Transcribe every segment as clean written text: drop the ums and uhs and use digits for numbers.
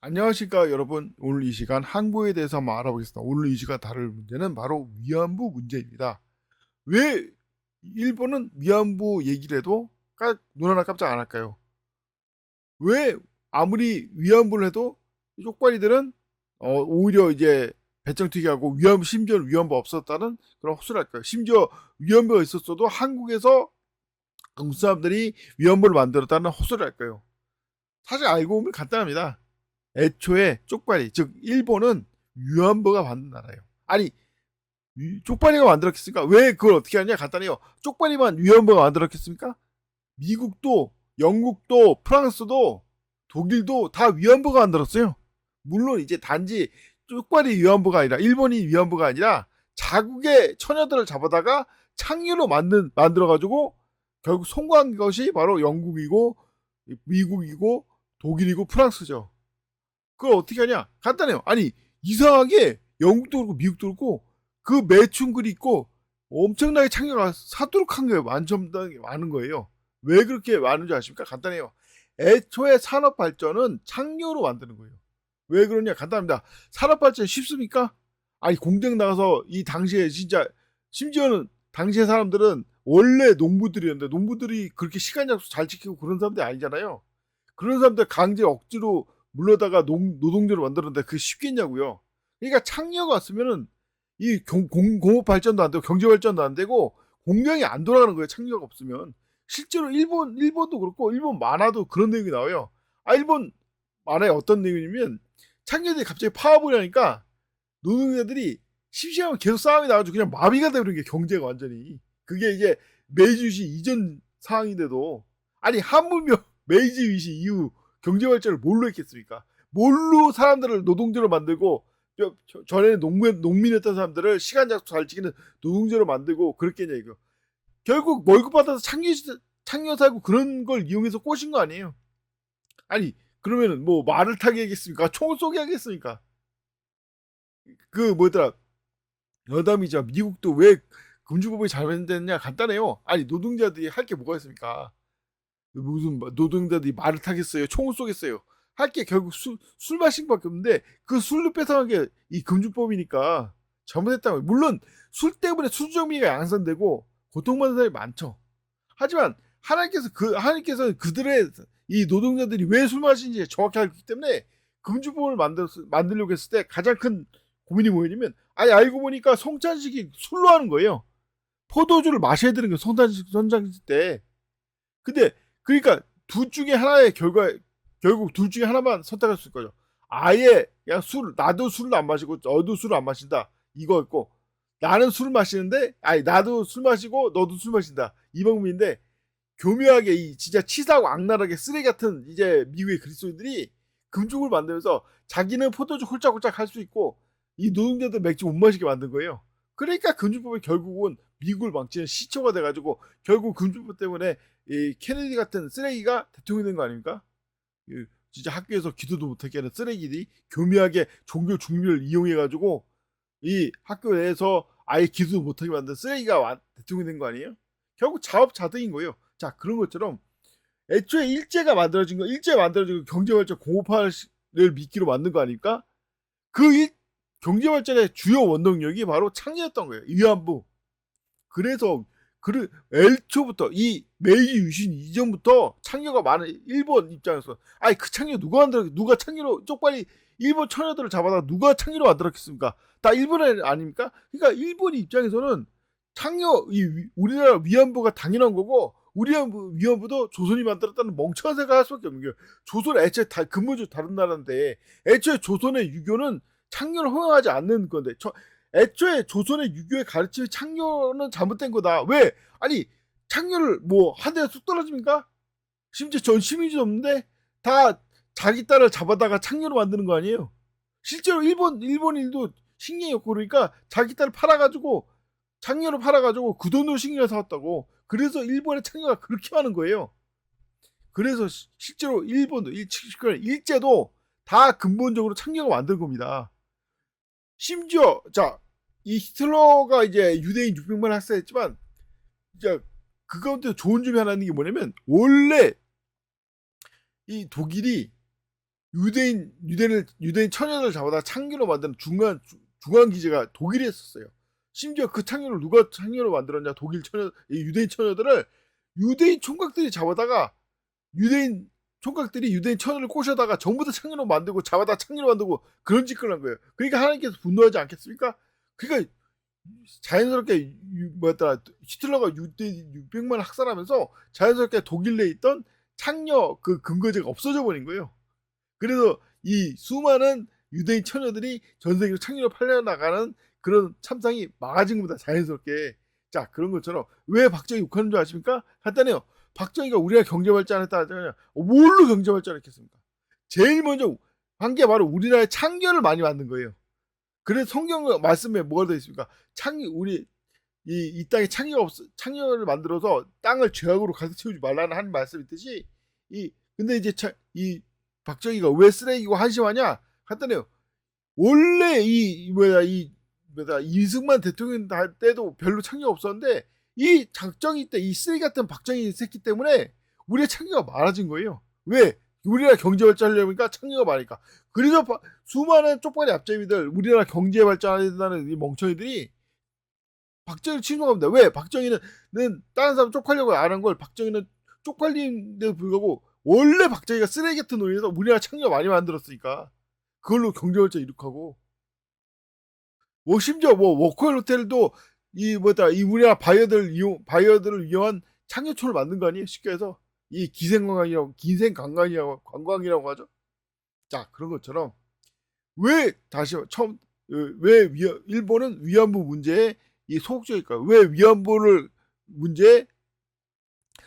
안녕하십니까 여러분. 오늘 이 시간 항구에 대해서 한번 알아보겠습니다. 오늘 이 시간 다룰 문제는 바로 위안부 문제입니다. 왜 일본은 위안부 얘기를 해도 눈 하나 깜짝 안 할까요? 왜 아무리 위안부를 해도 이 쪽발이들은 오히려 이제 배짱튀기하고 위안부, 심지어 위안부 없었다는 그런 헛소리를 할까요? 심지어 위안부가 있었어도 한국에서 한국 사람들이 위안부를 만들었다는 헛소리를 할까요? 사실 알고 보면 간단합니다. 애초에 쪽발이, 즉 일본은 위안부가 만든 나라예요. 아니 쪽발이가 만들었겠습니까? 왜 그걸 어떻게 하냐? 간단해요. 쪽발이만 위안부가 만들었겠습니까? 미국도, 영국도, 프랑스도, 독일도 다 위안부가 만들었어요. 물론 이제 단지 쪽발이 위안부가 아니라, 일본이 위안부가 아니라 자국의 처녀들을 잡아다가 창유로 만들어가지고 결국 송고한 것이 바로 영국이고 미국이고 독일이고 프랑스죠. 그걸 어떻게 하냐? 간단해요. 아니 이상하게 영국도 그렇고 미국도 그렇고 그 매춘글이 있고 엄청나게 창녀가 사도록 한 거예요. 만점당이 많은 거예요. 왜 그렇게 많은지 아십니까? 간단해요. 애초에 산업 발전은 창녀로 만드는 거예요. 왜 그러냐? 간단합니다. 산업 발전 쉽습니까? 아니 공장 나가서 이 당시에 진짜 심지어는 당시에 사람들은 원래 농부들이었는데 농부들이 그렇게 시간 약속 잘 지키고 그런 사람들이 아니잖아요. 그런 사람들 강제 억지로 물러다가 노동조를 만들었는데 그게 쉽겠냐고요. 그러니까 창녀가 왔으면은 이 공업 발전도 안 되고 경제 발전도 안 되고 공장이 안 돌아가는 거예요. 창녀가 없으면. 실제로 일본도 그렇고 일본 만화도 그런 내용이 나와요. 일본 만화에 어떤 내용이냐면 창녀들이 갑자기 파업을 하니까 노동자들이 심심하면 계속 싸움이 나가지고 그냥 마비가 되는 게 경제가 완전히. 그게 이제 메이지 유신 이전 상황인데도 아니 한문명 메이지 유신 이후 경제 발전을 뭘로 했겠습니까? 뭘로 사람들을 노동자로 만들고 전에는 농민이었던 사람들을 시간 약속 잘 지키는 노동자로 만들고 그랬겠냐 이거. 결국 월급 받아서 창녀 살고 그런 걸 이용해서 꼬신 거 아니에요? 아니 그러면은 뭐 말을 타게 하겠습니까? 총을 쏘게 하겠습니까? 그 뭐더라 여담이죠. 미국도 왜 금주법이 잘못됐냐 간단해요. 아니 노동자들이 할 게 뭐가 있습니까? 무슨 노동자들이 말을 타겠어요? 총을 쏘겠어요? 할 게 결국 술 마신 밖에 없는데 그 술로 뺏어간 게 이 금주법이니까 잘못했다고. 물론 술 때문에 수주정비가 양산되고 고통받는 사람이 많죠. 하지만 하나님께서는 그들의 이 노동자들이 왜 술 마시는지 정확히 알기 때문에 금주법을 만들려고 했을 때 가장 큰 고민이 뭐냐면 아니 알고 보니까 성찬식이 술로 하는 거예요. 포도주를 마셔야 되는 거예요. 성찬식 때. 근데 그러니까 둘 중에 하나의 결국 둘 중에 하나만 선택할 수 있을 거죠. 아예 야 나도 술을 안 마시고 너도 술을 안 마신다 이거였고 나는 술을 마시는데 아니 나도 술 마시고 너도 술 마신다 이 방법인데 교묘하게 이 진짜 치사하고 악랄하게 쓰레기 같은 이제 미국의 그리스도인들이 금죽을 만들면서 자기는 포도주 홀짝홀짝 할 수 있고 이 노동자들 맥주 못 마시게 만든 거예요. 그러니까 금주법이 결국은 미국을 망치는 시초가 돼가지고 결국 금주법 때문에 이 케네디 같은 쓰레기가 대통령이 된 거 아닙니까? 진짜 학교에서 기도도 못하게 하는 쓰레기들이 교묘하게 종교 중립을 이용해가지고 이 학교 내에서 아예 기도도 못하게 만든 쓰레기가 대통령이 된 거 아니에요? 결국 자업자득인 거예요. 자 그런 것처럼 애초에 일제 만들어진 거 경제발전 공업화를 미끼로 만든 거 아닙니까? 경제발전의 주요 원동력이 바로 창녀였던 거예요. 위안부. 그래서 애초부터 이 메이지 유신 이전부터 창녀가 많은 일본 입장에서 아니 그 창녀 누가 창녀로 쪽발이 일본 처녀들을 잡아다 누가 창녀로 만들었겠습니까? 다 일본 애 아닙니까? 그러니까 일본 입장에서는 우리나라 위안부가 당연한 거고 우리 위안부도 조선이 만들었다는 멍청한 생각을 할 수밖에 없는 거예요. 조선 애초에 근본적으로 다른 나라인데 애초에 조선의 유교는 창녀를 허용하지 않는 건데 애초에 조선의 유교의 가르침이 창녀는 잘못된 거다. 왜? 아니 창녀를 뭐 한 대에 쑥 떨어집니까? 심지어 전 시민지도 없는데 다 자기 딸을 잡아다가 창녀로 만드는 거 아니에요? 실제로 일본인도 식량이었고 그러니까 자기 딸을 팔아가지고 창녀로 팔아가지고 그 돈으로 식량을 사왔다고. 그래서 일본의 창녀가 그렇게 많은 거예요. 그래서 실제로 일본도 일제도 다 근본적으로 창녀가 만든 겁니다. 심지어 이 히틀러가 이제 유대인 600만 학살했지만 이제 그 가운데 좋은 점이 하나 있는 게 뭐냐면 원래 이 독일이 유대인 처녀들 잡아다 창녀로 만드는 중앙 기지가 독일에 있었어요. 심지어 그 창녀를 누가 창녀로 만들었냐? 유대인 처녀들을 유대인 총각들이 잡아다가 유대인 총각들이 유대인 처녀를 꼬셔다가 전부 다 창녀로 만들고 잡아다 창녀로 만들고 그런 짓을 한 거예요. 그러니까 하나님께서 분노하지 않겠습니까? 그러니까 자연스럽게 히틀러가 유대인 600만 학살하면서 자연스럽게 독일 내에 있던 창녀 그 근거지가 없어져 버린 거예요. 그래서 이 수많은 유대인 처녀들이 전 세계로 창녀로 팔려나가는 그런 참상이 막아진 겁니다. 자연스럽게. 자, 그런 것처럼 왜 박정희 욕하는 줄 아십니까? 간단해요. 박정희가 우리가 경제 발전했다 하잖아요. 뭘로 경제 발전했겠습니까? 제일 먼저 한 게 바로 우리나라의 창녀를 많이 만든 거예요. 그래서 성경 말씀에 뭐가 되어 있습니까? 이 땅에 창녀를 만들어서 땅을 죄악으로 가득 채우지 말라는 한 말씀 있듯이 근데 이제 이 박정희가 왜 쓰레기고 한심하냐? 간단해요. 원래 이승만 대통령 할 때도 별로 창녀가 없었는데 이 박정희 때 이 쓰레기 같은 박정희 새끼 때문에 우리의 창녀가 많아진 거예요. 왜? 우리나라 경제 발전하려니까 창녀가 많으니까. 그래서 수많은 쪽발이 앞제비들 우리나라 경제 발전하려는 이 멍청이들이 박정희를 친송합니다. 왜? 박정희는 다른 사람 쪽팔려고 안 한 걸 박정희는 쪽팔리는데도 불구하고 원래 박정희가 쓰레기 같은 놈이라서 우리나라 창녀 많이 만들었으니까 그걸로 경제 발전 이룩하고 심지어 워커힐 호텔도 이 우리나라 바이어들을 이용한 창녀촌을 만든 거 아니에요? 쉽게 해서 이 관광이라고 하죠. 자, 그런 것처럼 왜 일본은 위안부 문제에 이 소극적일까요? 왜 위안부를 문제에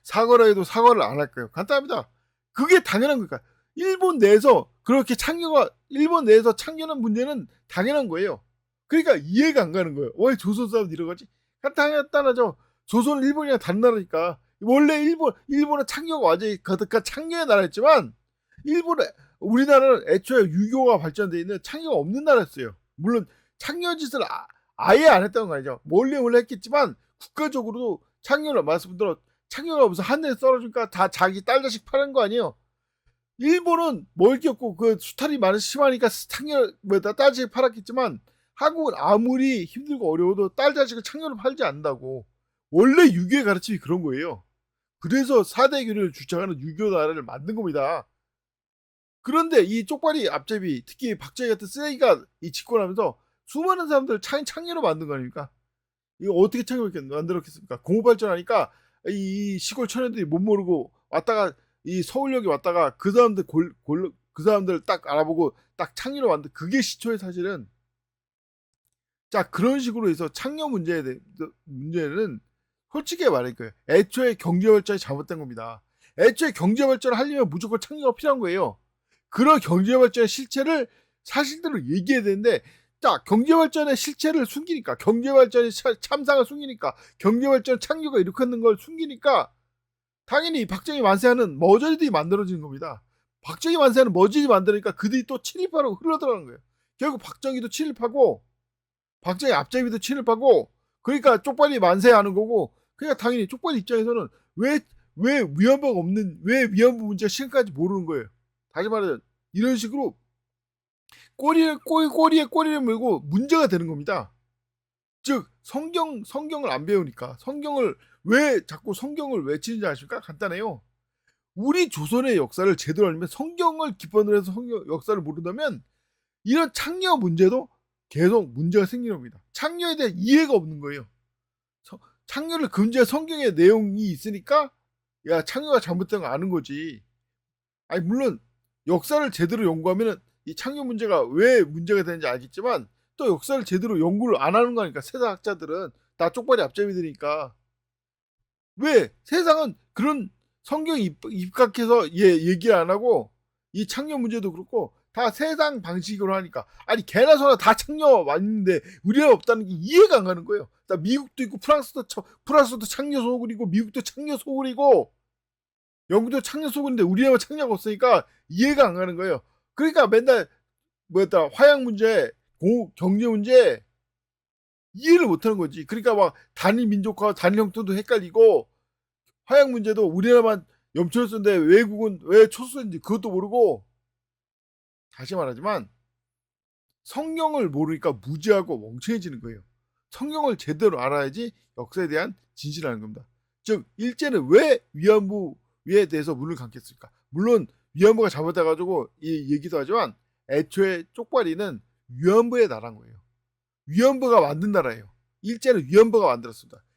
사과를 해도 사과를 안 할까요? 간단합니다. 그게 당연한 거니까. 일본 내에서 창녀는 문제는 당연한 거예요. 그러니까 이해가 안 가는 거예요. 왜 조선 사람 이러가지? 간단하죠. 조선은 일본이랑 다른 나라니까. 원래 일본은 창녀가 완전히 가득한 창녀의 나라였지만 우리나라는 애초에 유교가 발전되어 있는 창녀가 없는 나라였어요. 물론 창녀 짓을 아예 안 했다는 거 아니죠. 원래 했겠지만 국가적으로도 말씀드린 창녀가 무슨 하늘에 떨어지니까 다 자기 딸 자식 파는 거 아니에요. 일본은 멀기없고 그 수탈이 심하니까 창녀 딸 자식 팔았겠지만 한국은 아무리 힘들고 어려워도 딸 자식을 창녀로 팔지 않는다고. 원래 유교의 가르침이 그런 거예요. 그래서 4대 교류를 주장하는 유교 나라를 만든 겁니다. 그런데 이 쪽발이 앞제비 특히 박정희 같은 쓰레기가 집권하면서 수많은 사람들 창녀로 만든 거 아닙니까? 이거 어떻게 창녀로 만들었겠습니까? 공업발전하니까 이 시골 청년들이 못 모르고 왔다가 이 서울역에 왔다가 그 사람들 딱 알아보고 딱 창녀로 만든 그게 시초의 사실은. 자, 그런 식으로 해서 창녀 문제는 솔직히 말할 거예요. 애초에 경제 발전이 잘못된 겁니다. 애초에 경제 발전을 하려면 무조건 창녀가 필요한 거예요. 그런 경제 발전의 실체를 사실대로 얘기해야 되는데, 자, 경제 발전의 실체를 숨기니까, 경제 발전의 참상을 숨기니까, 경제 발전 창녀가 일으켰는 걸 숨기니까, 당연히 박정희 만세하는 머저리들이 만들어지는 겁니다. 박정희 만세하는 머저리 만들으니까 그들이 또 친일파로 흘러들어가는 거예요. 결국 박정희도 친일파고, 박정희 앞제비도 친일파고, 그러니까 쪽발이 만세하는 거고, 그러니까 당연히 쪽발 입장에서는 왜 위안부 문제가 심각한지 모르는 거예요. 다시 말하면 이런 식으로 꼬리에 꼬리를 물고 문제가 되는 겁니다. 즉 성경을 안 배우니까 왜 자꾸 성경을 외치는지 아십니까? 간단해요. 우리 조선의 역사를 제대로 알면 성경을 기본으로 해서 역사를 모른다면 이런 창녀 문제도 계속 문제가 생기는 겁니다. 창녀에 대한 이해가 없는 거예요. 창녀를 금지한 성경의 내용이 있으니까 야 창녀가 잘못된 거 아는 거지. 아니 물론 역사를 제대로 연구하면 이 창녀 문제가 왜 문제가 되는지 알겠지만 또 역사를 제대로 연구를 안 하는 거니까 세상 학자들은 다 쪽발이 앞잡이들이니까 왜 세상은 그런 성경 입각해서 얘기를 안 하고 이 창녀 문제도 그렇고 다 세상 방식으로 하니까 아니 개나 소나 다 창녀 맞는데 우리나라 없다는 게 이해가 안 가는 거예요. 미국도 있고 프랑스도 창녀 소굴이고 미국도 창녀 소굴이고 영국도 창녀 소굴인데 우리나라 창녀가 없으니까 이해가 안 가는 거예요. 그러니까 맨날 화양 문제, 경제 문제 이해를 못하는 거지. 그러니까 막 단일 민족화, 단일 형태도 헷갈리고 화양 문제도 우리나라만 염초를 쓰는데 외국은 왜 초수인지 그것도 모르고 다시 말하지만 성경을 모르니까 무지하고 멍청해지는 거예요. 성경을 제대로 알아야지 역사에 대한 진실을 아는 겁니다. 즉 일제는 왜 위안부에 대해서 문을 감겠습니까? 물론 위안부가 잘못해 가지고 이 얘기도 하지만 애초에 쪽발이는 위안부의 나라인 거예요. 위안부가 만든 나라예요. 일제는 위안부가 만들었습니다.